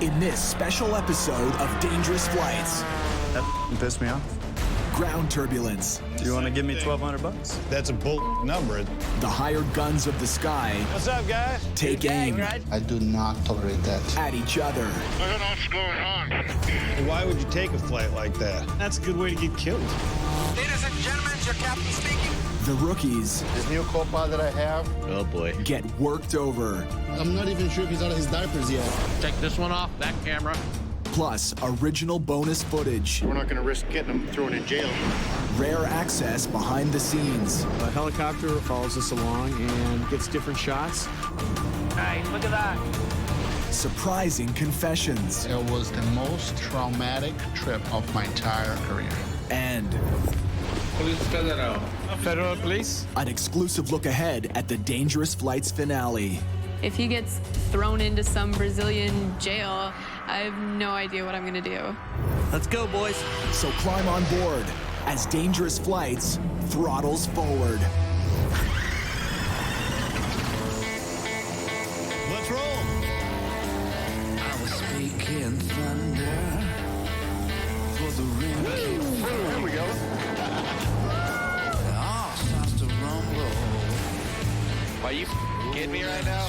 in this special episode of Dangerous Flights. That pissed me off. Ground turbulence. Do you want to give me $1,200? That's a bull number. The hired guns of the sky. What's up, guys? Take aim I do not tolerate that. at each other. I don't know what's going on. Why would you take a flight like that? That's a good way to get killed. Ladies and gentlemen, your captain speaking. The rookies This new co-pilot that I have, Oh boy. get worked over. I'm not even sure if he's out of his diapers yet. Take this one off, that camera. Plus original bonus footage. We're not going to risk getting them thrown in jail. Rare access behind the scenes. A helicopter follows us along and gets different shots. Hey, look at that. Surprising confessions. It was the most traumatic trip of my entire career. And Federal police? an exclusive look ahead at the Dangerous Flights finale. If he gets thrown into some Brazilian jail, I have no idea what I'm gonna do. Let's go, boys. So climb on board as Dangerous Flights throttles forward. Let's roll. I was speaking thunder for the ring. There we go. All starts to rumble. Are you kidding me right now?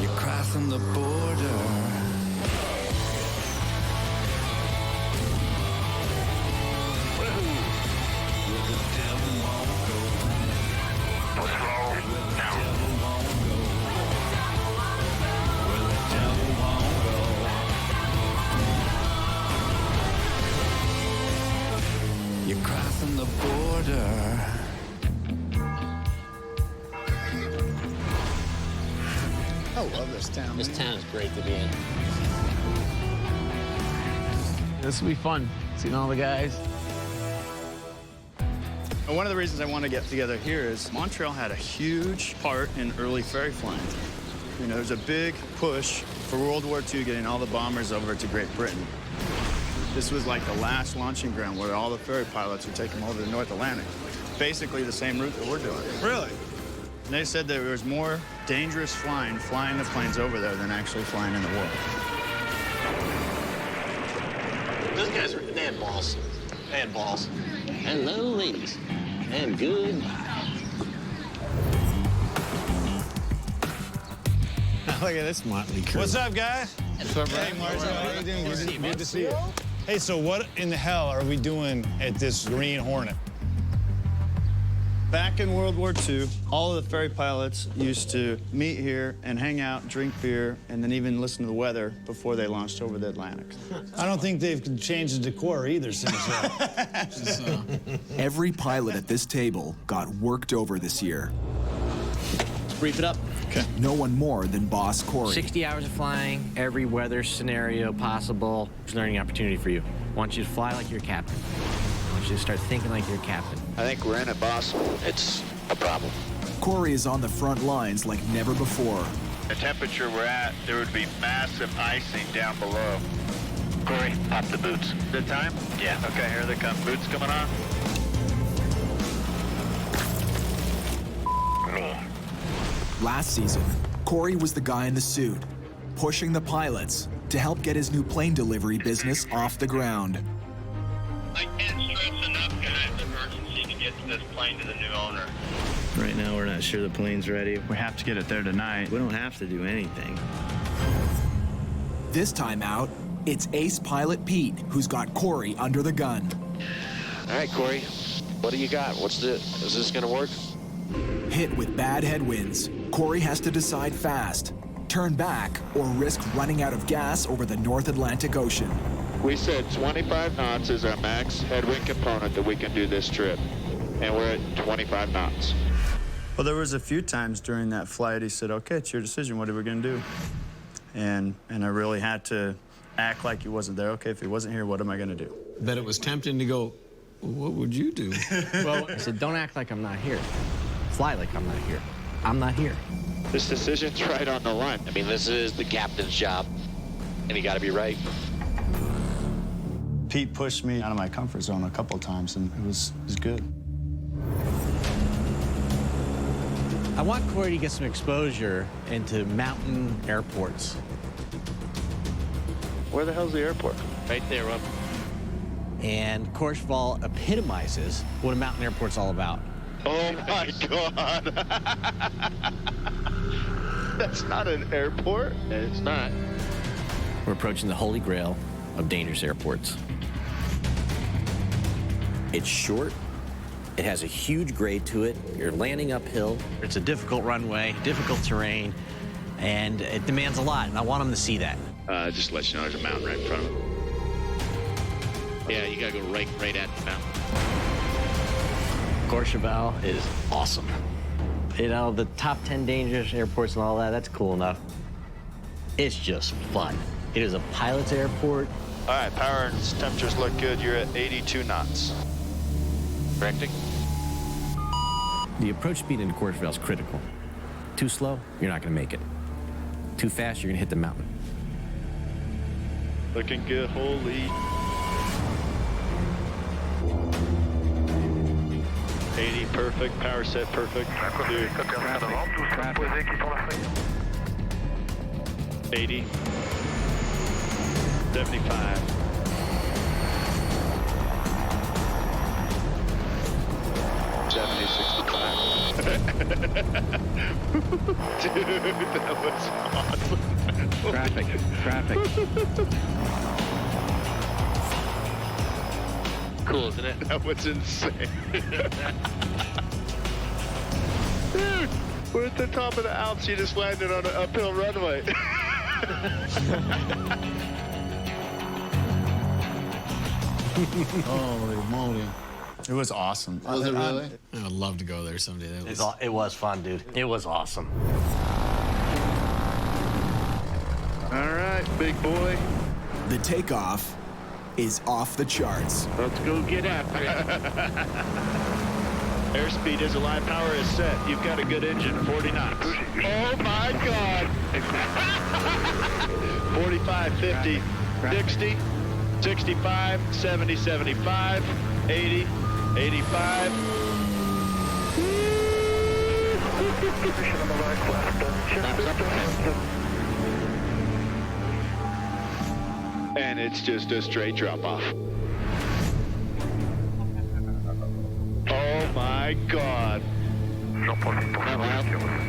You cry from the border. You cry from the border. I love this town. This town is great to be in. This will be fun, seeing all the guys. And one of the reasons I want to get together here is Montreal had a huge part in early ferry flying. You know, there's a big push for World War II getting all the bombers over to Great Britain. This was like the last launching ground where all the ferry pilots would take them over the North Atlantic. Basically the same route that we're doing. Really? And they said there was more dangerous flying the planes over there than actually flying in the war. Those guys are, they had balls. They had balls. Hello, ladies. And good. Look at this motley crew. What's up, guys? What's up, Hey, Marcel. How you doing? Good to see you. you. Hey, so what in the hell are we doing at this Green Hornet? Back in World War II, all of the ferry pilots used to meet here and hang out, drink beer, and then even listen to the weather before they launched over the Atlantic. I don't think they've changed the decor either since Every pilot at this table got worked over this year. Let's brief it up. No one more than Boss Corey. 60 hours of flying, every weather scenario possible. It's a learning opportunity for you. I want you to fly like you're a captain. I want you to start thinking like you're a captain. I think we're in it, boss. It's a problem. Corey is on the front lines like never before. The temperature we're at, there would be massive icing down below. Corey, pop the boots. Good time? Yeah. Okay, here they come. Boots coming on. Me. Last season, Corey was the guy in the suit, pushing the pilots to help get his new plane delivery business off the ground. I can't stress enough, guys, the urgency to get this plane to the new owner. Right now, we're not sure the plane's ready. We have to get it there tonight. We don't have to do anything. This time out, it's ace pilot Pete who's got Corey under the gun. All right, Corey, what do you got? Is this going to work? Hit with bad headwinds, Corey has to decide fast, turn back, or risk running out of gas over the North Atlantic Ocean. We said 25 knots is our max headwind component that we can do this trip. And we're at 25 knots. Well, there was a few times during that flight he said, okay, it's your decision. What are we going to do? And I really had to act like he wasn't there. Okay, if he wasn't here, what am I going to do? Bet it was tempting to go, what would you do? Well, I said, don't act like I'm not here. Fly like I'm not here. I'm not here. This decision's right on the line. I mean, this is the captain's job, and you got to be right. Pete pushed me out of my comfort zone a couple of times, and it was good. I want Corey to get some exposure into mountain airports. Where the hell's the airport? Right there, Rob. And Courchevel epitomizes what a mountain airport's all about. Oh my God. That's not an airport. It's not. We're approaching the holy grail of dangerous airports. It's short. It has a huge grade to it. You're landing uphill. It's a difficult runway, difficult terrain, and it demands a lot, and I want them to see that. Just to let you know, there's a mountain right in front of them. Yeah, you gotta go right at the mountain. Courchevel is awesome. You know, the top 10 dangerous airports and all that, that's cool enough. It's just fun. It is a pilot's airport. All right, power and temperatures look good. You're at 82 knots. Correcting? The approach speed into Courchevel is critical. Too slow, you're not gonna make it. Too fast, you're gonna hit the mountain. Looking good, holy. 80, perfect. Power set, perfect. Dude. 80. 75. 70, 65. Dude, that was awesome. Traffic. Cool, isn't it? That was insane. Dude, we're at the top of the Alps. You just landed on an uphill runway. Holy moly. It was awesome. Was it really? I would love to go there someday. It was fun, dude. It was awesome. All right, big boy. The takeoff is off the charts. Let's go get after it. Airspeed is alive, power is set. You've got a good engine, 40 knots. Oh my God. 45, 50, 60, 65, 70, 75, 80, 85. And it's just a straight drop off. Oh my God.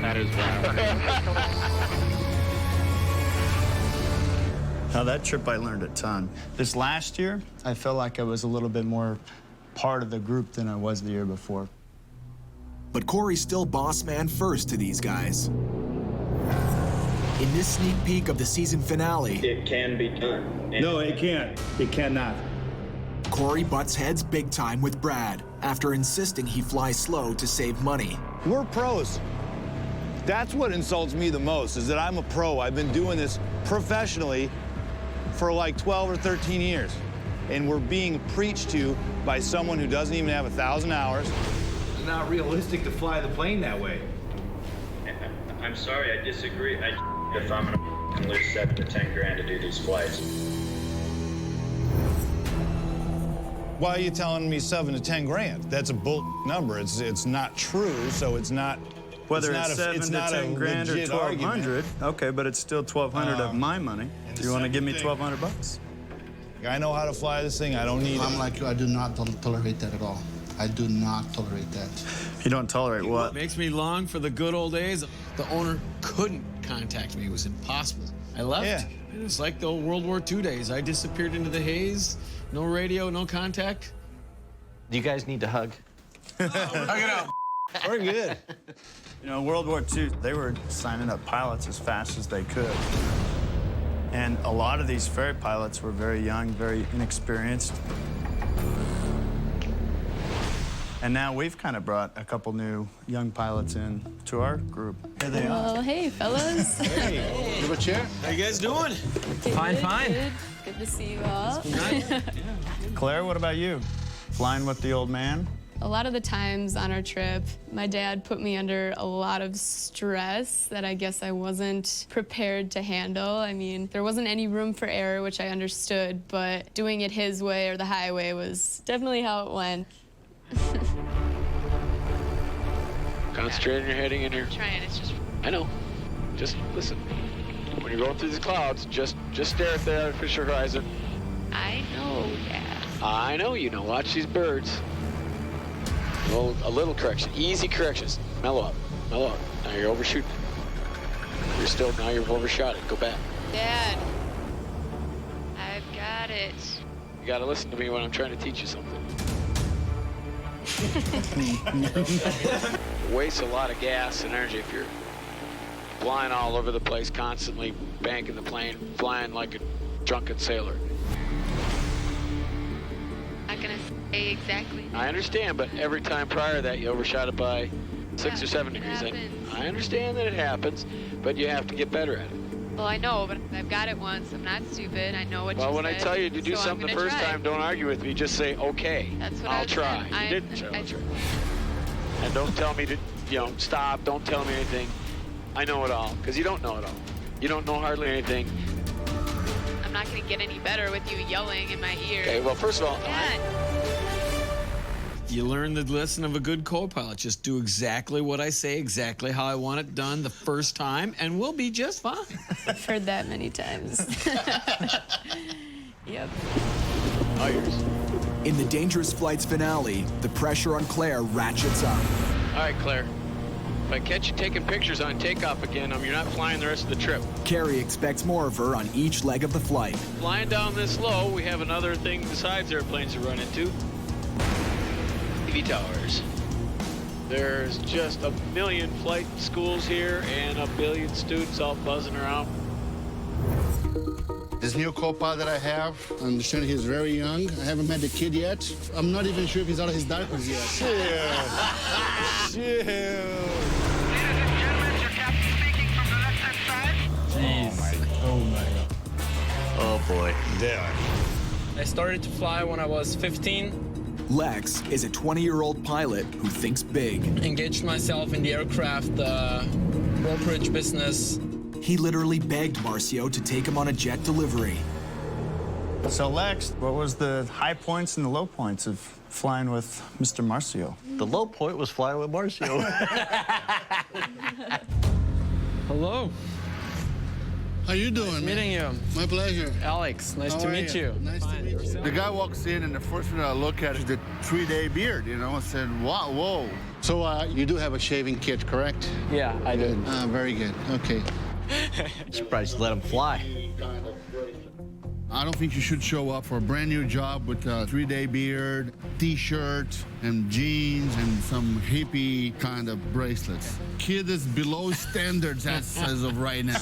That is wild. Now that trip I learned a ton. This last year, I felt like I was a little bit more part of the group than I was the year before. But Corey's still boss man first to these guys. In this sneak peek of the season finale, it can be done. No, it can't. It cannot. Corey butts heads big time with Brad after insisting he fly slow to save money. We're pros. That's what insults me the most, is that I'm a pro. I've been doing this professionally for like 12 or 13 years. And we're being preached to by someone who doesn't even have 1,000 hours. It's not realistic to fly the plane that way. I'm sorry, I disagree. If I'm gonna lose 7 to 10 grand to do these flights. Why are you telling me 7 to 10 grand? That's a bull number. It's not true, so it's not. Whether it's 7 to 10 grand or 1,200, okay, but it's still 1,200 of my money. Do you want to give me 1,200 bucks? I know how to fly this thing. I don't need I'm like you. I do not tolerate that at all. I do not tolerate that. You don't tolerate what? It makes me long for the good old days. The owner couldn't contact me. It was impossible. I left. Yeah. It was like the old World War II days. I disappeared into the haze. No radio, no contact. Do you guys need to hug? Hug it out. We're good. You know, World War II, they were signing up pilots as fast as they could. And a lot of these ferry pilots were very young, very inexperienced. And now we've kind of brought a couple new young pilots in to our group. Here they are. Well, hey, fellas. Hey, you have a chair? How you guys doing? Fine. Good to see you all. Claire, what about you? Flying with the old man? A lot of the times on our trip, my dad put me under a lot of stress that I guess I wasn't prepared to handle. I mean, there wasn't any room for error, which I understood, but doing it his way or the highway was definitely how it went. Concentrate on your heading and your... Trying, it's just... I know. Just listen. When When you're going through these clouds, just stare at the artificial horizon. I know, yeah. I know you know. Watch these birds. A little correction. Easy corrections. Mellow up. Mellow up. Now you're overshooting. Now you've overshot it. Go back. Dad, I've got it. You gotta listen to me when I'm trying to teach you something. Wastes a lot of gas and energy if you're flying all over the place, constantly banking the plane, flying like a drunken sailor. Not gonna say exactly. I understand, but every time prior to that, you overshot it by 6 or 7 degrees. I understand that it happens, but you have to get better at it. Well, I know, but I've got it once. I'm not stupid. I know what you said. Well, when I tell you to do something the first time, don't argue with me. Just say, okay, That's what I'll try. You didn't try. I'll try. And don't tell me to, stop. Don't tell me anything. I know it all, because you don't know it all. You don't know hardly anything. I'm not going to get any better with you yelling in my ear. Okay, well, first of all, You learn the lesson of a good co-pilot. Just do exactly what I say, exactly how I want it done the first time, and we'll be just fine. I've heard that many times. Yep. In the Dangerous Flights finale, the pressure on Claire ratchets up. all right, Claire. If I catch you taking pictures on takeoff again, you're not flying the rest of the trip. Carrie expects more of her on each leg of the flight. Flying down this low, we have another thing besides airplanes to run into. TV towers. There's just a million flight schools here and a billion students all buzzing around. This new co-pilot that I have, I understand he's very young. I haven't met the kid yet. I'm not even sure if he's out of his diapers yet. Oh my God. Oh boy. There. I started to fly when I was 15. Lex is a 20-year-old pilot who thinks big. Engaged myself in the aircraft brokerage business. He literally begged Marcio to take him on a jet delivery. So, Lex, what was the high points and the low points of flying with Mr. Marcio? The low point was flying with Marcio. Hello. How you doing, man? Meeting you. My pleasure. Alex, nice to meet you. Nice to meet you. The guy walks in, and the first thing I look at is the 3-day beard, I said, wow, whoa. So you do have a shaving kit, correct? Yeah, I do. Very good. Okay. Surprised you let him fly. I don't think you should show up for a brand new job with a 3-day beard, T-shirt, and jeans, and some hippie kind of bracelets. Kid is below standards as of right now.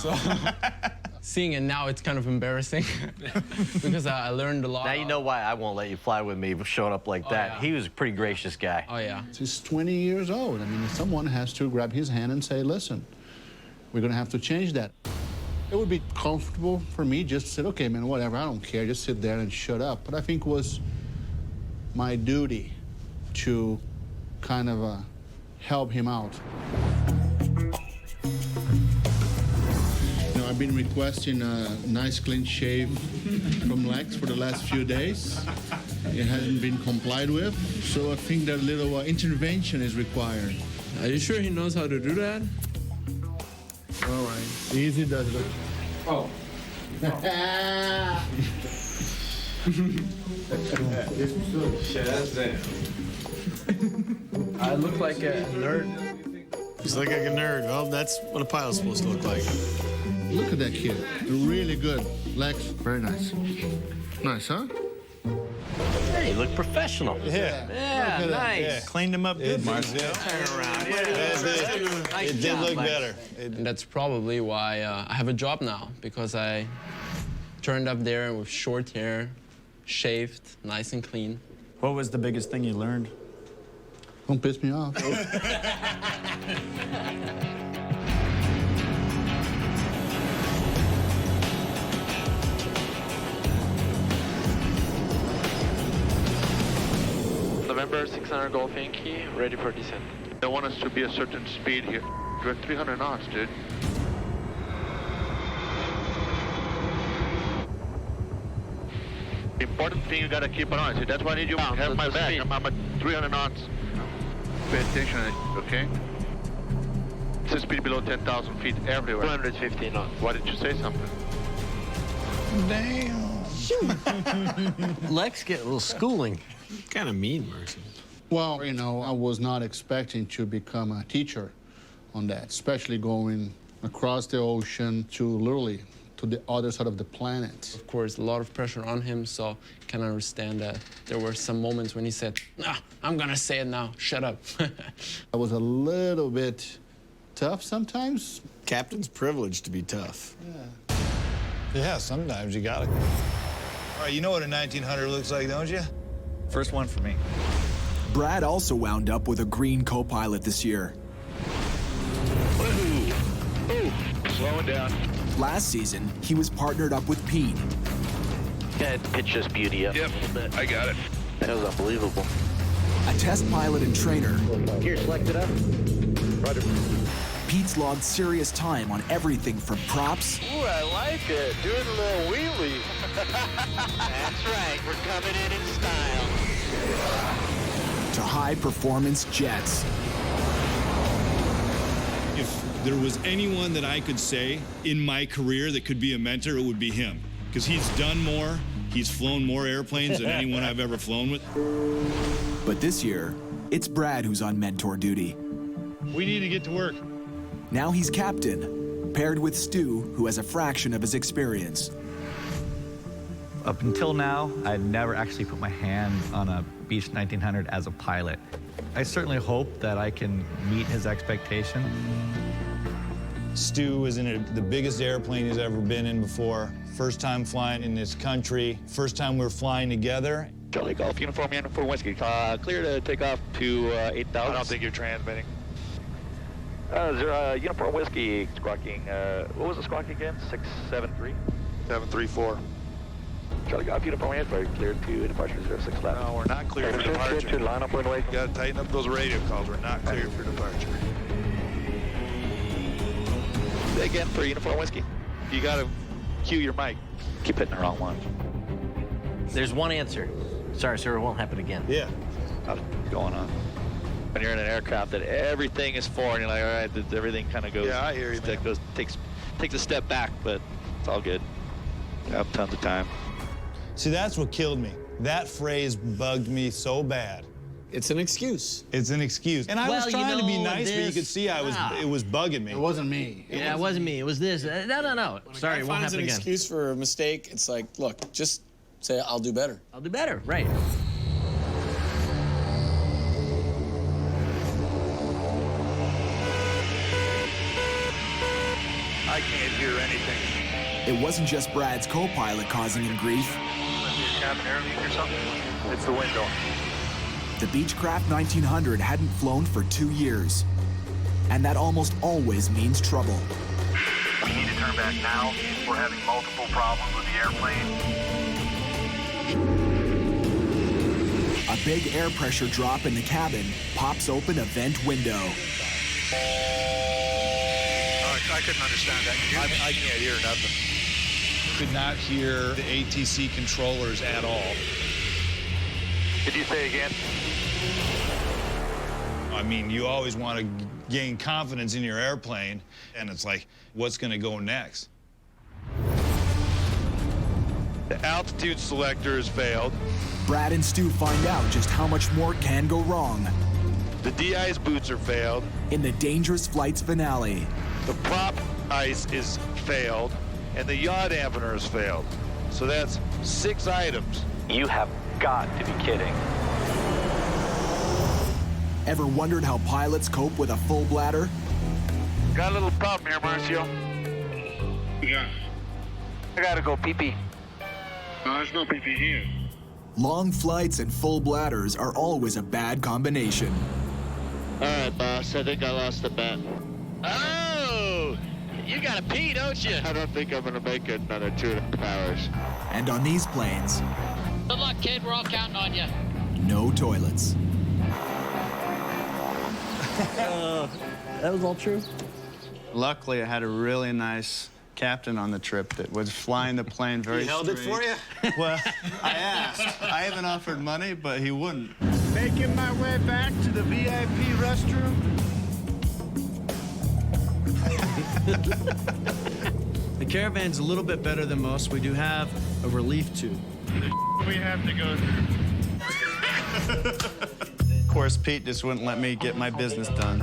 Seeing it now, it's kind of embarrassing because I learned a lot. Now you know why I won't let you fly with me showing up like that. Yeah. He was a pretty gracious guy. Oh, yeah. He's 20 years old. I mean, someone has to grab his hand and say, listen, we're going to have to change that. It would be comfortable for me just to say, okay, man, whatever, I don't care, just sit there and shut up. But I think it was my duty to kind of help him out. I've been requesting a nice clean shave from Lex for the last few days. It hasn't been complied with, so I think that a little intervention is required. Are you sure he knows how to do that? All right. Easy does it. Oh. I look like a nerd. He's looking like a nerd. Well, that's what a pilot's supposed to look like. Look at that kid. Really good. Lex, very nice. Nice, huh? Hey, you look professional. Yeah. Yeah, nice. Yeah, cleaned him up good, Marcio. Turn around. It did look better. And that's probably why I have a job now, because I turned up there with short hair, shaved, nice and clean. What was the biggest thing you learned? Don't piss me off. November 600 Golf Yankee, ready for descent. They want us to be a certain speed here. We're at 300 knots, dude. The important thing you gotta keep an eye on. See, that's why I need you to have my back. I'm at 300 knots. Pay attention, okay? It's speed below 10,000 feet everywhere. 250 knots. Why didn't you say something? Damn. Lex get a little schooling. Kind of mean, Mercy. Well, you know, I was not expecting to become a teacher on that, especially going across the ocean to literally to the other side of the planet. Of course, a lot of pressure on him, so I can understand that there were some moments when he said, "Nah, I'm gonna say it now, shut up." I was a little bit tough sometimes. Captain's privilege to be tough. Yeah, sometimes you gotta. All right, you know what a 1900 looks like, don't you? First one for me. Brad also wound up with a green co-pilot this year. Ooh, slowing down. Last season, he was partnered up with Pete. Go ahead, pitch this beauty up a little bit. I got it. That was unbelievable. A test pilot and trainer, Gear selected up. Roger. Pete's logged serious time on everything from props Ooh, I like it. Doing a little wheelie. That's right. We're coming in style. to high-performance jets. If there was anyone that I could say in my career that could be a mentor, it would be him. Because he's done more, he's flown more airplanes than anyone I've ever flown with. But this year, it's Brad who's on mentor duty. We need to get to work. Now he's captain, paired with Stu, who has a fraction of his experience. Up until now, I'd never actually put my hand on a Beech 1900 as a pilot. I certainly hope that I can meet his expectation. Stu is in the biggest airplane he's ever been in before. First time flying in this country. First time we're flying together. Charlie Golf, Uniform for Whiskey. Clear to take off to 8,000. I don't think you're transmitting. Uniform Whiskey, squawking, what was the squawk again? 673? 734. Charlie Golf, Uniform Whiskey, cleared to departure 06 left. No, we're not clear for departure. Line up runway. You gotta tighten up those radio calls. We're not clear for departure. Say again for Uniform Whiskey. You gotta cue your mic. Keep hitting the wrong one. There's one answer. Sorry, sir, it won't happen again. Yeah. What's going on? When you're in an aircraft that everything is foreign, you're like, all right, everything kind of goes. Yeah, I hear you. That goes, takes a step back, but it's all good. I have tons of time. See, that's what killed me. That phrase bugged me so bad. It's an excuse. It's an excuse. And I was trying to be nice, but you could see it was bugging me. It wasn't me. It wasn't me. It was this. No. Sorry, it won't happen again. An excuse for a mistake. It's like, look, just say, I'll do better. I'll do better, right. I can't hear anything. It wasn't just Brad's co-pilot causing him grief. Cabin air leak or something? It's the window. The Beechcraft 1900 hadn't flown for 2 years. And that almost always means trouble. We need to turn back now. We're having multiple problems with the airplane. A big air pressure drop in the cabin pops open a vent window. I couldn't understand that. I can't hear nothing. Could not hear the ATC controllers at all. Did you say again? I mean, you always want to gain confidence in your airplane, and it's like, what's going to go next? The altitude selector has failed. Brad and Stu find out just how much more can go wrong The de-ice boots are failed. in the Dangerous Flights finale. The prop ice is failed, and the yaw dampener has failed. So that's 6 items. You have got to be kidding. Ever wondered how pilots cope with a full bladder? Got a little problem here, Marcio. Yeah. I gotta go pee-pee. There's no PP here. Long flights and full bladders are always a bad combination. All right, boss. I think I lost the bet. Oh! You gotta pee, don't you? I don't think I'm gonna make it another 2.5 hours. And on these planes, Good luck, kid. We're all counting on you. no toilets. That was all true? Luckily, I had a really nice captain on the trip that was flying the plane very straight. He held it for you? Well, I asked. I haven't offered money, but he wouldn't. Making my way back to the VIP restroom. The Caravan's a little bit better than most. We do have a relief tube. We have to go through. Of course, Pete just wouldn't let me get my business done.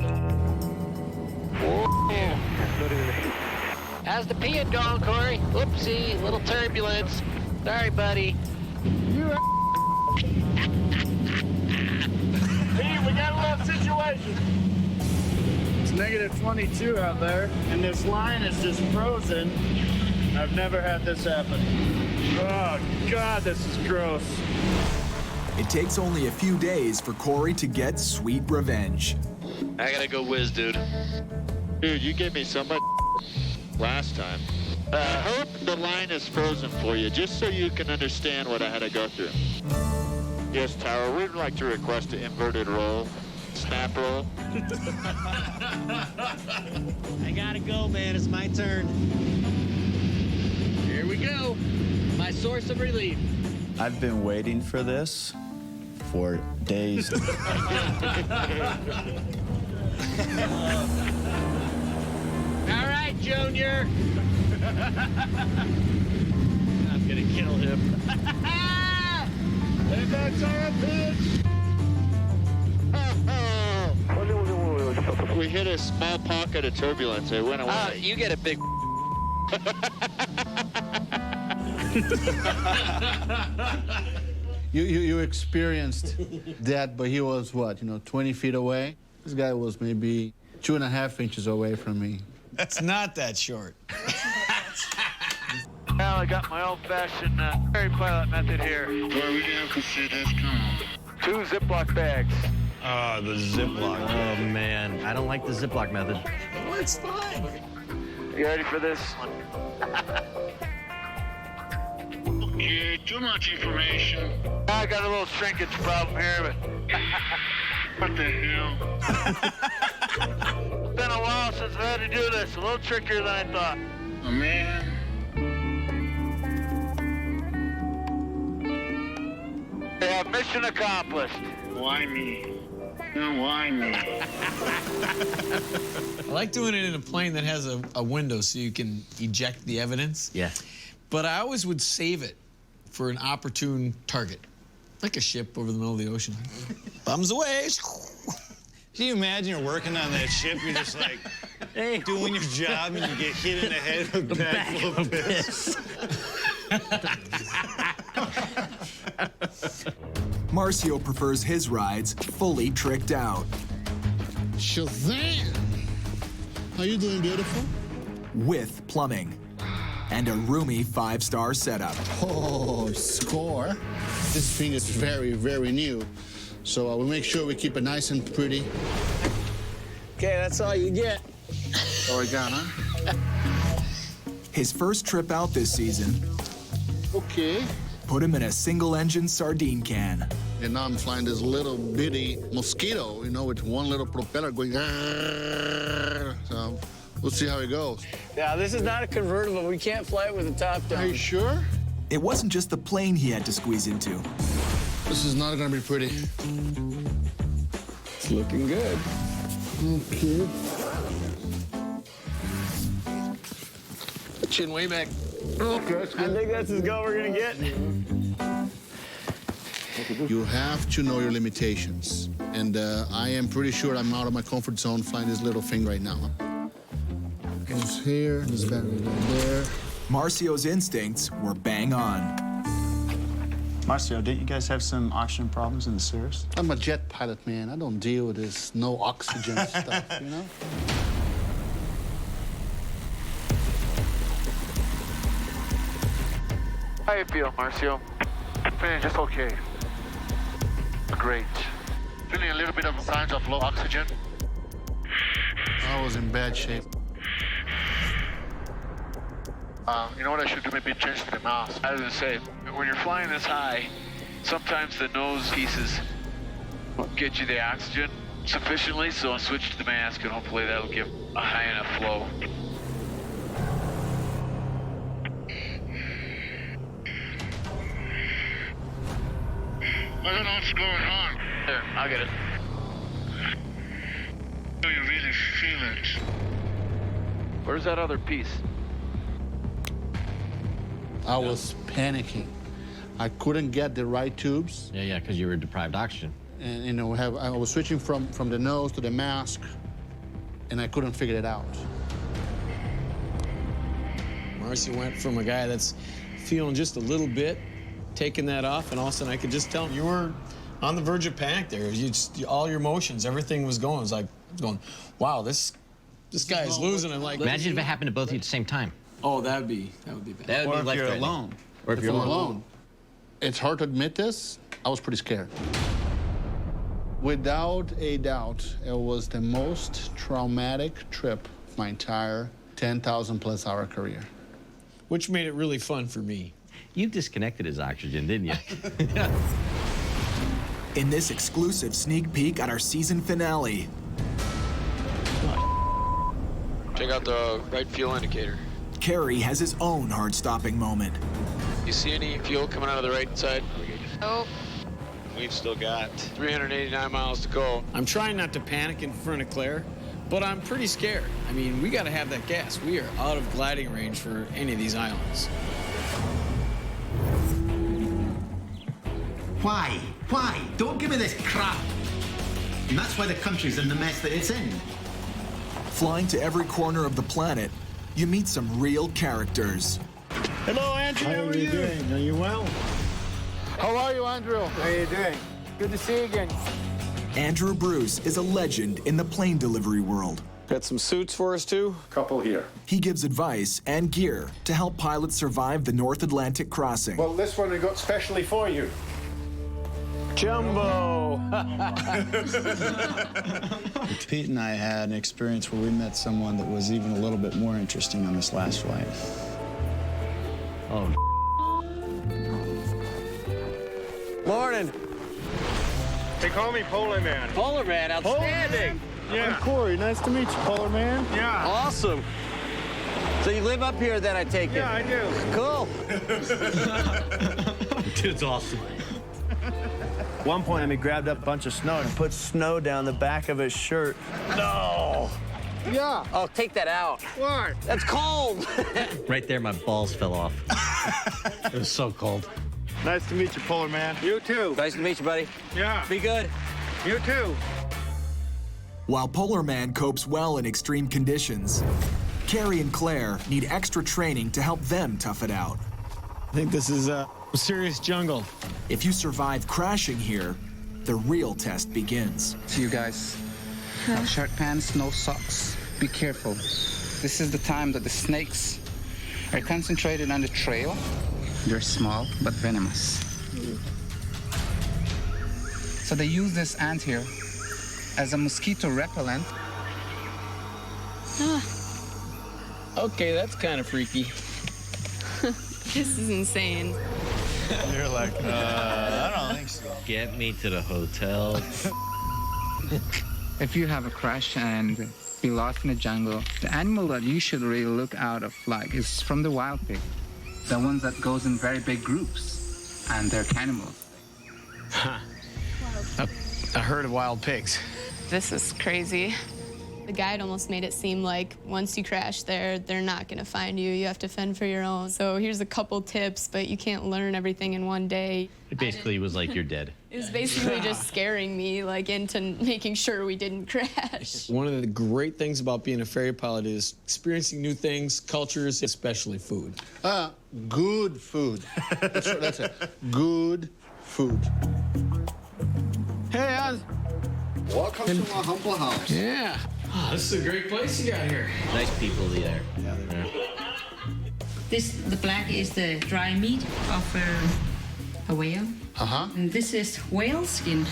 How's the peeing going, Corey? Whoopsie, little turbulence. Sorry, buddy. Pete, we got a little situation. It's negative 22 out there, and this line is just frozen. I've never had this happen. Oh, God, this is gross. It takes only a few days for Corey to get sweet revenge. I gotta go whiz, dude. Dude, you gave me so much last time. I hope the line is frozen for you, just so you can understand what I had to go through. Yes, Tower, we'd like to request an inverted roll. Snap roll. I gotta go, man. It's my turn. Here we go. My source of relief. I've been waiting for this for days. All right, Junior. I'm gonna kill him. And that's our pitch. We hit a small pocket of turbulence. It went away. You get a big. You experienced that, but he was what, 20 feet away? This guy was maybe 2.5 inches away from me. That's not that short. Well, I got my old-fashioned ferry pilot method here. Well, we have to see this come. 2 Ziploc bags. Oh, the Ziploc. Oh, man. I don't like the Ziploc method. Oh, it's fine. You ready for this? Okay, too much information. I got a little shrinkage problem here, but What the hell? it's been a while since I had to do this. A little trickier than I thought. Oh, man. Yeah, mission accomplished. Why me? No, why me? I like doing it in a plane that has a window so you can eject the evidence. Yeah. But I always would save it for an opportune target, like a ship over the middle of the ocean. Thumbs away. Can you imagine you're working on that ship, you're just like doing your job and you get hit in the head with a bag full of piss? Marcio prefers his rides fully tricked out. Shazam! How you doing, beautiful? With plumbing and a roomy 5-star setup. Oh, score. This thing is very, very new. So we'll make sure we keep it nice and pretty. Okay, that's all you get. Oregano. His first trip out this season Okay. put him in a single-engine sardine can. And now I'm flying this little bitty mosquito, with one little propeller going. So we'll see how it goes. Yeah, this is not a convertible. We can't fly it with the top down. Are you sure? It wasn't just the plane he had to squeeze into. This is not gonna be pretty. It's looking good. Okay. Chin way back. Okay, I think that's as go we're gonna get. You have to know your limitations. And I am pretty sure I'm out of my comfort zone flying this little thing right now. Goes here, this battery goes there. Marcio's instincts were bang on. Marcio, didn't you guys have some oxygen problems in the Cirrus? I'm a jet pilot, man. I don't deal with this no oxygen stuff, How you feel, Marcio? Feeling just okay. Great. Feeling a little bit of signs of low oxygen. I was in bad shape. You know what I should do? Maybe change the mask. I was gonna say, when you're flying this high, sometimes the nose pieces won't get you the oxygen sufficiently, so I'll switch to the mask and hopefully that'll give a high enough flow. I don't know what's going on. There, I'll get it. Do you really feel it? Where's that other piece? I was panicking. I couldn't get the right tubes. Yeah, because you were deprived oxygen. And, you know, I was switching from the nose to the mask, and I couldn't figure it out. Marcy went from a guy that's feeling just a little bit, taking that off, and all of a sudden I could just tell you were on the verge of panic there. All your emotions, everything was going. It was like going, wow, this guy is losing. I'm like, imagine if it happened to both of you at the same time. Oh, that would be bad. That would be life-threatening. Alone. Or if you're alone. It's hard to admit this, I was pretty scared. Without a doubt, it was the most traumatic trip of my entire 10,000+ hour career. Which made it really fun for me. You disconnected his oxygen, didn't you? In this exclusive sneak peek at our season finale, Check out the right fuel indicator. Kerry has his own heart-stopping moment. You see any fuel coming out of the right side? Oh, We've still got 389 miles to go. I'm trying not to panic in front of Claire, but I'm pretty scared. I mean, we got to have that gas. We are out of gliding range for any of these islands. Why? Why? Don't give me this crap. And that's why the country's in the mess that it's in. Flying to every corner of the planet, you meet some real characters. Hello, Andrew. How are you doing? Are you well? How are you, Andrew? How are you doing? Good to see you again. Andrew Bruce is a legend in the plane delivery world. Got some suits for us, too? Couple here. He gives advice and gear to help pilots survive the North Atlantic crossing. Well, this one we got specially for you. Jumbo! Pete and I had an experience where we met someone that was even a little bit more interesting on this last flight. Oh. Morning. They call me Polar Man. Polar Man, outstanding. Yeah. I'm Corey. Nice to meet you, Polar Man. Yeah. Awesome. So you live up here then, I take it? Yeah, I do. Cool. Dude's awesome. At one point, he grabbed up a bunch of snow and put snow down the back of his shirt. No. Yeah. Oh, take that out. What? That's cold. Right there, my balls fell off. It was so cold. Nice to meet you, Polar Man. You too. Nice to meet you, buddy. Yeah. Be good. You too. While Polar Man copes well in extreme conditions, Kerry and Claire need extra training to help them tough it out. I think this is a serious jungle. If you survive crashing here, the real test begins. So you guys have short pants, no socks. Be careful. This is the time that the snakes are concentrated on the trail. They're small but venomous. So they use this ant here as a mosquito repellent. Okay, that's kind of freaky. this is insane. You're like, I don't think so. Get me to the hotel. If you have a crash and be lost in the jungle, the animal that you should really look out of like is from the wild pig. The ones that goes in very big groups, and they're cannibals. I heard of wild pigs. This is crazy. The guide almost made it seem like once you crash there, they're not gonna find you. You have to fend for your own. So here's a couple tips, but you can't learn everything in one day. It basically was like you're dead. It was basically just scaring me, like, into making sure we didn't crash. One of the great things about being a ferry pilot is experiencing new things, cultures, especially food. Good food. That's it. Good food. Hey, Oz. Welcome to my humble house. Yeah. Oh, this is a great place you got here. Nice people there. Yeah, they're The black is the dry meat of a whale. Uh-huh. And this is whale skin.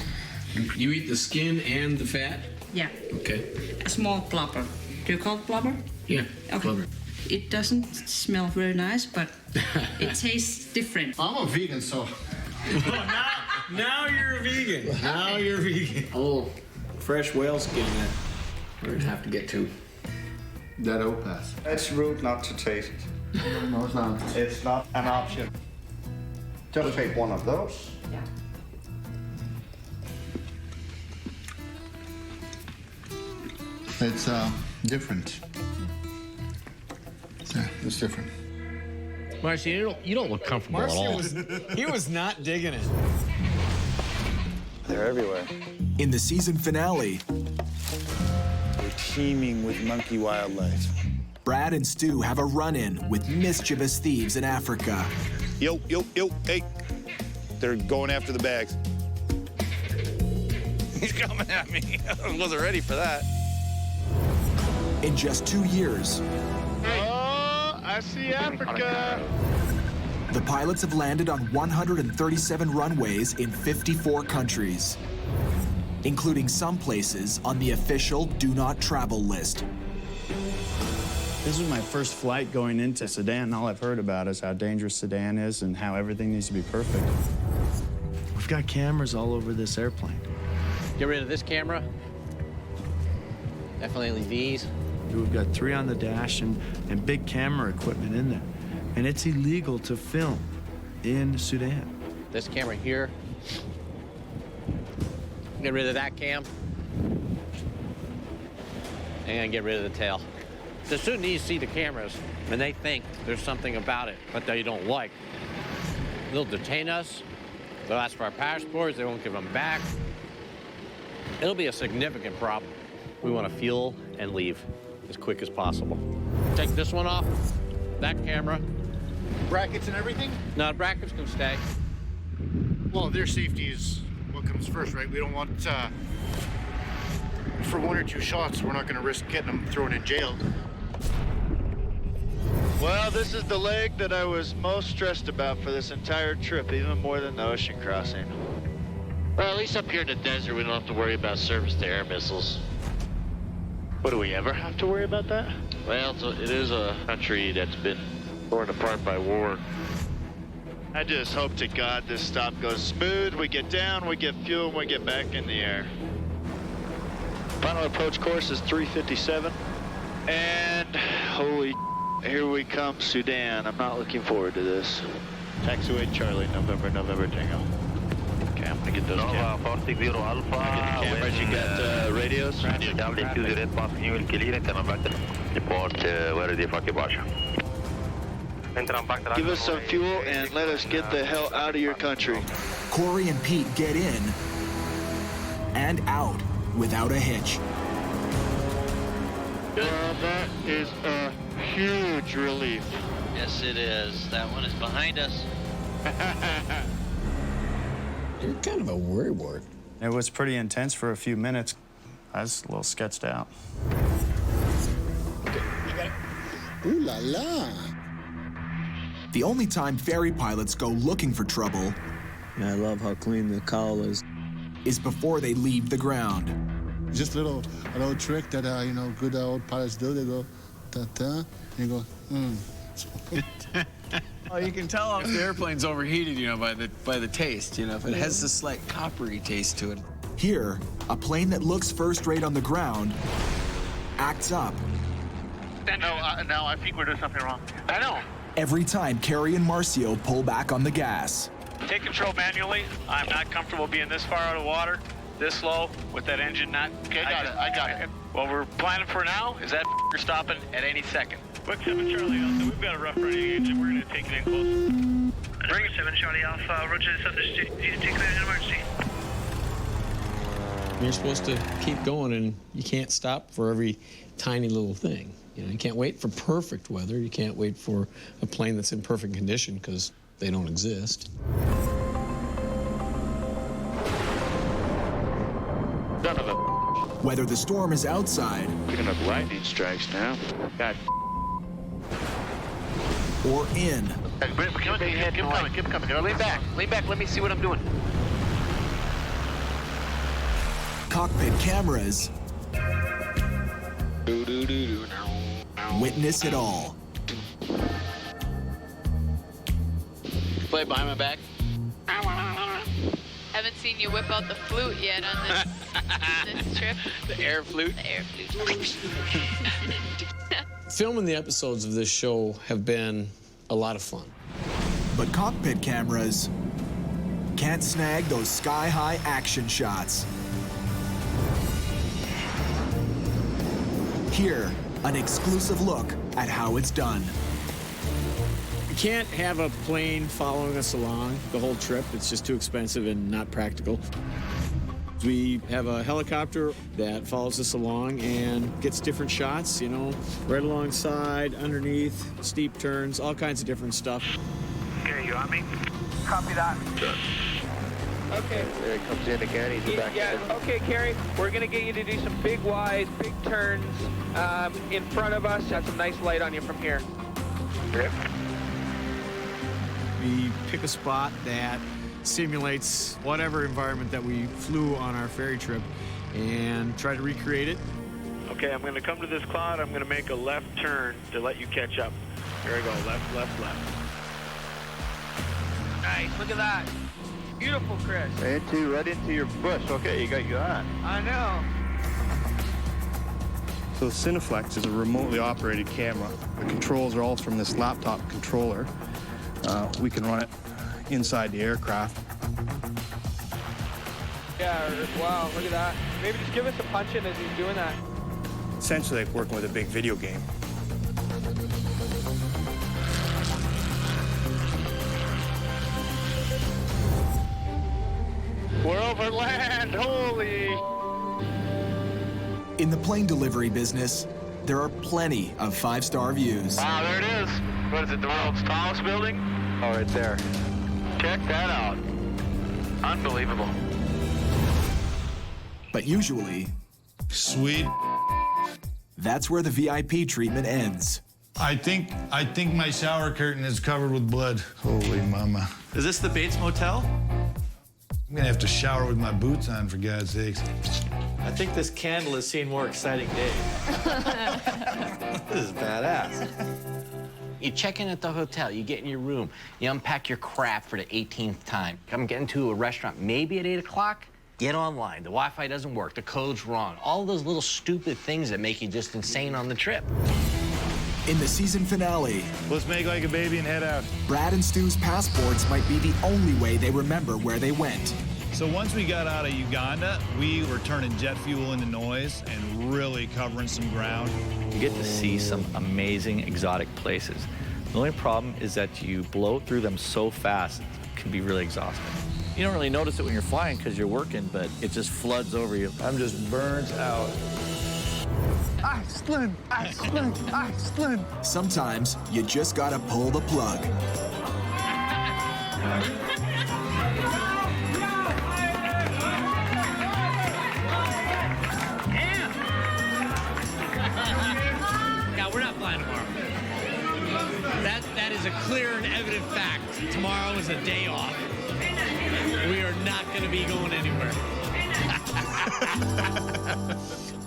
You eat the skin and the fat? Yeah. Okay. A small blubber. Do you call it blubber? Yeah. Okay. Blubber. It doesn't smell very nice, but it tastes different. I'm a vegan, so. Now you're a vegan. Now you're a vegan. Oh, fresh whale skin that we're gonna have to get to. That opass. It's rude not to taste. No, it's not. It's not an option. Just take one of those. Yeah. It's different. It's different. Marcy, you don't look comfortable at all. He was not digging it. They're everywhere. In the season finale, We're teeming with monkey wildlife. Brad and Stu have a run-in with mischievous thieves in Africa. Yo, hey. They're going after the bags. He's coming at me. I wasn't ready for that. In just 2 years, Oh, I see Africa. the pilots have landed on 137 runways in 54 countries, including some places on the official Do Not Travel list. This was my first flight going into Sudan, and all I've heard about is how dangerous Sudan is and how everything needs to be perfect. We've got cameras all over this airplane. Get rid of this camera. Definitely these. We've got 3 on the dash and big camera equipment in there. And it's illegal to film in Sudan. This camera here. Get rid of that cam. And get rid of the tail. The Sudanese see the cameras and they think there's something about it, but they don't like. They'll detain us. They'll ask for our passports. They won't give them back. It'll be a significant problem. We want to fuel and leave as quick as possible. Take this one off, that camera. Brackets and everything? No, brackets can stay. Well, their safety is what comes first, right? We don't want, for 1 or 2 shots, we're not going to risk getting them thrown in jail. Well, this is the leg that I was most stressed about for this entire trip, even more than the ocean crossing. Well, at least up here in the desert, we don't have to worry about surface-to-air missiles. What, do we ever have to worry about that? Well, it is a country that's been torn apart by war. I just hope to God this stop goes smooth. We get down, we get fuel, and we get back in the air. Final approach course is 357. And holy here we come, Sudan. I'm not looking forward to this. Taxiway Charlie, November Tango. Okay, I'm gonna get those cameras. Cameras, you got radios? Give us some fuel and let us get the hell out of your country. Corey and Pete get in and out without a hitch. Well, that is a huge relief. Yes, it is. That one is behind us. You're kind of a worrywart. It was pretty intense for a few minutes. I was a little sketched out. Ooh la la. The only time ferry pilots go looking for trouble, I love how clean the cowl is before they leave the ground. Just a little trick that, good old pilots do. They go, ta-ta, and you go, Oh, you can tell if the airplane's overheated, by the taste, if it has a slight coppery taste to it. Here, a plane that looks first rate on the ground acts up. No, I think we're doing something wrong. I know. Every time Carrie and Marcio pull back on the gas. Take control manually. I'm not comfortable being this far out of water, this low, with that engine not... Okay, I got it. What we're planning for now is that stopping at any second. Quick 7 Charlie Alpha, we've got a rough running engine. We're going to take it in close. Bring it 7 Charlie Alpha, roger this up, take clear in emergency. You're supposed to keep going, and you can't stop for every tiny little thing. You can't wait for perfect weather. You can't wait for a plane that's in perfect condition, because they don't exist. Son of a... Whether the storm is outside Picking up lightning strikes now. God. or in, Keep coming. Lean back. Let me see what I'm doing. cockpit cameras witness it all. Play behind my back. Haven't seen you whip out the flute yet on this trip. The air flute. The air flute. Filming the episodes of this show have been a lot of fun. But cockpit cameras can't snag those sky-high action shots. Here, an exclusive look at how it's done. You can't have a plane following us along the whole trip. It's just too expensive and not practical. We have a helicopter that follows us along and gets different shots, you know, right alongside, underneath, steep turns, all kinds of different stuff. Okay, you on me? Copy that. Okay. There he comes in again. He's back. Yeah, okay, Kerry. We're going to get you to do some big Ys, big turns in front of us. Have some nice light on you from here. Yep. We pick a spot that simulates whatever environment that we flew on our ferry trip and try to recreate it. Okay, I'm going to come to this cloud. I'm going to make a left turn to let you catch up. Here I go. Left, left, left. Nice. Look at that. Beautiful, Chris. Right into your bush. Okay, you got you on. I know. So Cineflex is a remotely operated camera. The controls are all from this laptop controller. We can run it inside the aircraft. Yeah, wow, look at that. Maybe just give us a punch in as he's doing that. Essentially like working with a big video game. We're over land, holy. In the plane delivery business, there are plenty of 5-star views. Wow, there it is. What is it, the world's tallest building? Oh, right there. Check that out. Unbelievable. But usually, Sweet. that's where the VIP treatment ends. I think my shower curtain is covered with blood. Holy mama. Is this the Bates Motel? I'm gonna have to shower with my boots on, for God's sakes. I think this candle has seen more exciting days. This is badass. You check in at the hotel, you get in your room, you unpack your crap for the 18th time. Come get into a restaurant, maybe at 8 o'clock, get online. The Wi-Fi doesn't work, the code's wrong. All those little stupid things that make you just insane on the trip. In the season finale, Let's make like a baby and head out. Brad and Stu's passports might be the only way they remember where they went. So once we got out of Uganda, we were turning jet fuel into noise and really covering some ground. You get to see some amazing exotic places. The only problem is that you blow through them so fast, it can be really exhausting. You don't really notice it when you're flying because you're working, but it just floods over you. I'm just burnt out. Iceland, Iceland, Iceland. Sometimes you just gotta pull the plug. Yeah, we're not flying tomorrow. That is a clear and evident fact. Tomorrow is a day off. We are not going to be going anywhere.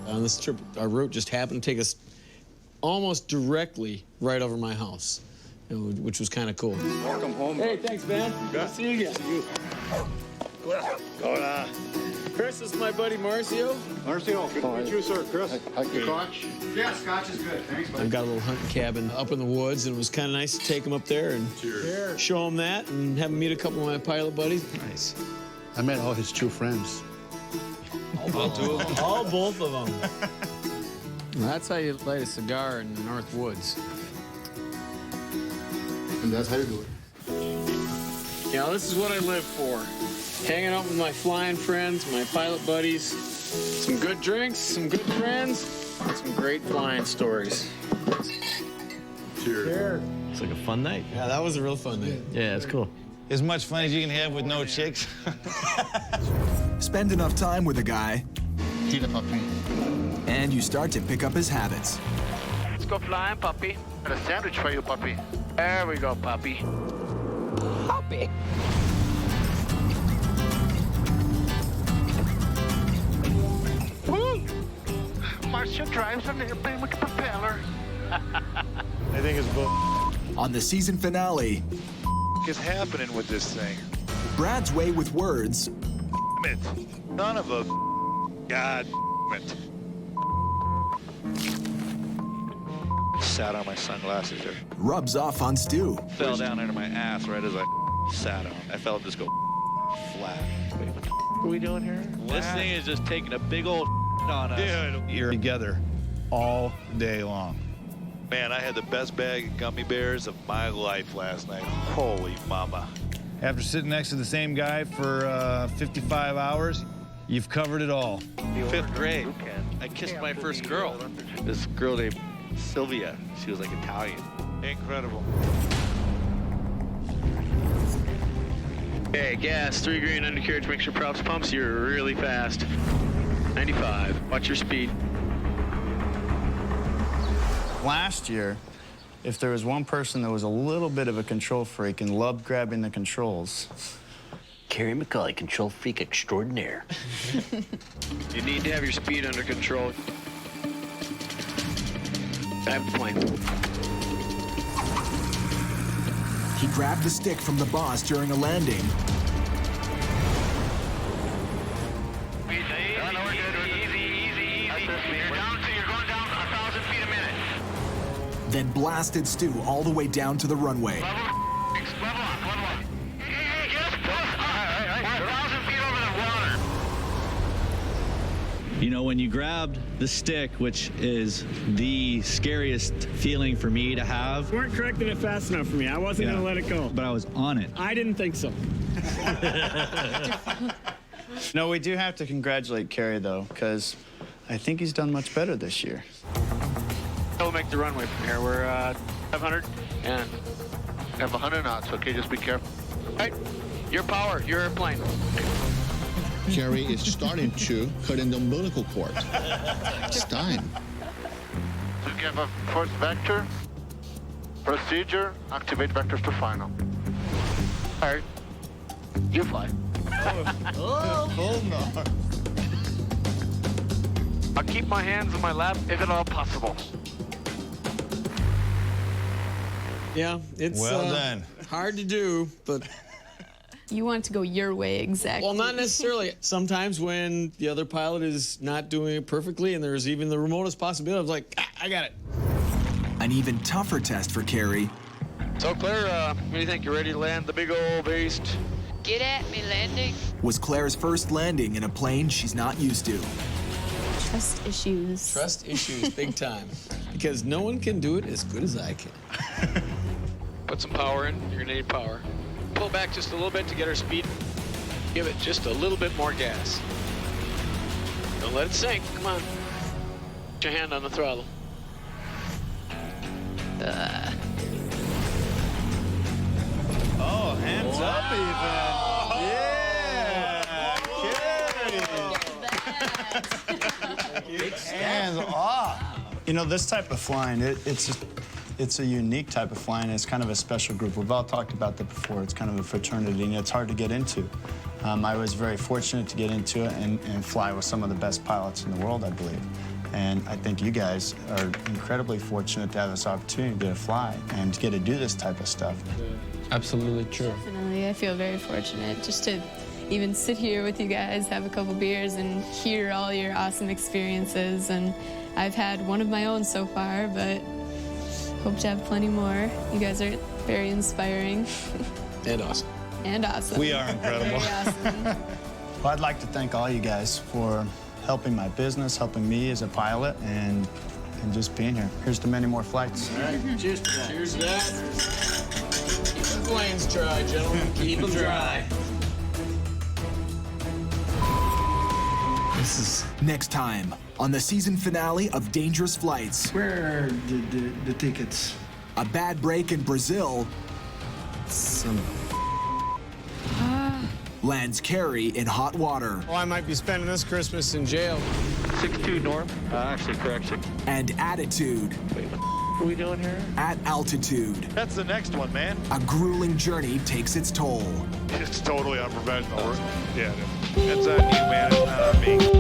On this trip, our route just happened to take us almost directly right over my house, which was kind of cool. Welcome home. Hey, thanks, man. Good to see you again. Hola. Chris, this is my buddy Marcio. Marcio, good to meet you, sir. Chris, Scotch? Yeah, Scotch is good. Thanks, buddy. I've got a little hunting cabin up in the woods, and it was kind of nice to take him up there and show him that and have him meet a couple of my pilot buddies. Nice. I met all his true friends. All both of them. That's how you light a cigar in the North Woods. And that's how you do it. You know, this is what I live for. Hanging out with my flying friends, my pilot buddies, some good drinks, some good friends, and some great flying stories. Cheers. It's like a fun night. Yeah, that was a real fun night. Yeah, it's cool. As much fun as you can have with no chicks. Spend enough time with a guy, See the puppy. and you start to pick up his habits. Let's go flying, puppy. Got a sandwich for you, puppy. There we go, puppy. Puppy. Woo! Marcia drives an airplane with a propeller. I think it's bull. On the season finale, Is happening with this thing? Brad's way with words It. None of a God it. Sat on my sunglasses there. rubs off on Stu. Fell down into my ass right as I sat on. I felt it just go flat. Wait, what the are we doing here? This thing is just taking a big old on us. Dude, you're together all day long. Man, I had the best bag of gummy bears of my life last night. Holy mama. After sitting next to the same guy for 55 hours, you've covered it all. 5th grade, I kissed my first girl. This girl named Sylvia. She was like Italian. Incredible. Okay, gas, 3 green undercarriage, make sure props pumps, you're really fast. 95, watch your speed. Last year, if there was one person that was a little bit of a control freak and loved grabbing the controls, Kerry McCauley, control freak extraordinaire. You need to have your speed under control. I have the plane. He grabbed the stick from the boss during a landing. Then blasted Stu all the way down to the runway. You know, when you grabbed the stick, which is the scariest feeling for me to have. You weren't correcting it fast enough for me. I wasn't going to let it go. But I was on it. I didn't think so. No, we do have to congratulate Kerry, though, because I think he's done much better this year. We'll make the runway from here. We're 500 and have 100 knots, okay? Just be careful. All right, your power, your airplane. Kerry is starting to cut in the umbilical cord. It's time. So you have a first vector, procedure, activate vectors to final. All right, you fly. Hold on. I'll keep my hands on my lap if at all possible. Yeah, it's well done. Hard to do, but... You want it to go your way, exactly. Well, not necessarily. Sometimes when the other pilot is not doing it perfectly and there's even the remotest possibility, I was like, I got it. An even tougher test for Kerry. So, Claire, what do you think? You ready to land the big old beast? Get at me, landing. Was Claire's first landing in a plane she's not used to. Trust issues. Trust issues, big time. Because no one can do it as good as I can. Put some power in. You're gonna need power. Pull back just a little bit to get our speed. Give it just a little bit more gas. Don't let it sink. Come on. Put your hand on the throttle. Oh, hands up even. Yeah, Kerry. Hands off. You know, this type of flying, it's a unique type of flying. It's kind of a special group. We've all talked about that before. It's kind of a fraternity, and it's hard to get into. I was very fortunate to get into it and fly with some of the best pilots in the world, I believe. And I think you guys are incredibly fortunate to have this opportunity to fly and to get to do this type of stuff. Absolutely true. Definitely, I feel very fortunate just to even sit here with you guys, have a couple beers, and hear all your awesome experiences. And I've had one of my own so far, but hope to have plenty more. You guys are very inspiring. And awesome. And awesome. We are incredible. Very awesome. Well, I'd like to thank all you guys for helping my business, helping me as a pilot, and just being here. Here's to many more flights. All right, cheers to that. Cheers to that. Keep the planes dry, gentlemen. Keep them dry. This is next time on the season finale of Dangerous Flights. Where are the tickets? A bad break in Brazil lands Kerry in hot water. Oh, I might be spending this Christmas in jail. 62 north. Actually, correction. And attitude. Wait, what are we doing here? At altitude. That's the next one, man. A grueling journey takes its toll. It's totally unprofessional. Yeah, it is. It's on you, man. It's not on me.